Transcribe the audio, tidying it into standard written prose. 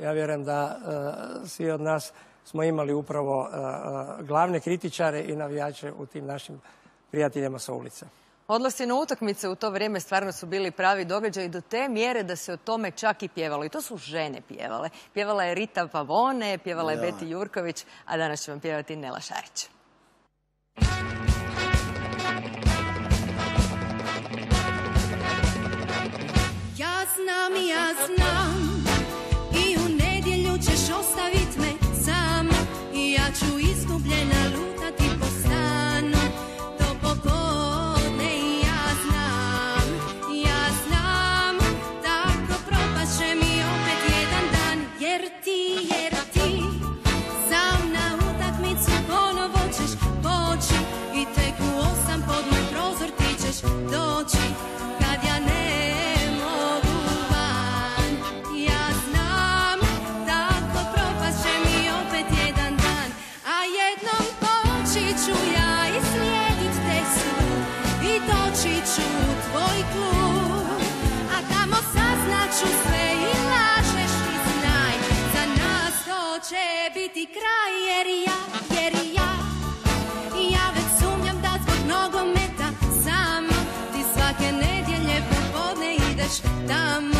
Ja vjerujem da svi od nas smo imali upravo glavne kritičare i navijače u tim našim prijateljima sa ulice. Odlasci na utakmice u to vrijeme stvarno su bili pravi događaj do te mjere da se o tome čak i pjevalo. I to su žene pjevale. Pjevala je Rita Pavone, pjevala je Beti Jurković, a danas će vam pjevati Nela Šarić. Ja znam i u nedjelju ćeš ostavit me sam i ja ću izgubljena lutati po stanu do popodne i ja znam tako propast će mi opet jedan dan jer ti sam na utakmicu ponovo ćeš poći i tek u 8 pod moj prozor ti ćeš doći kad ja ne tvoj klub, a tamo saznaću sve i lažeš i znaj, za nas to će biti kraj jer ja već sumnjam da zbog nogometa samo ti svake nedjelje popodne ideš tamo.